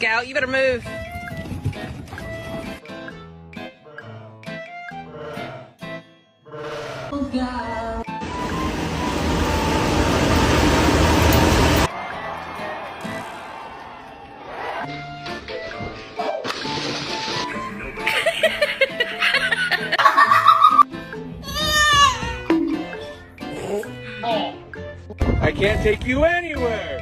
Scout. You better move. I can't take you anywhere.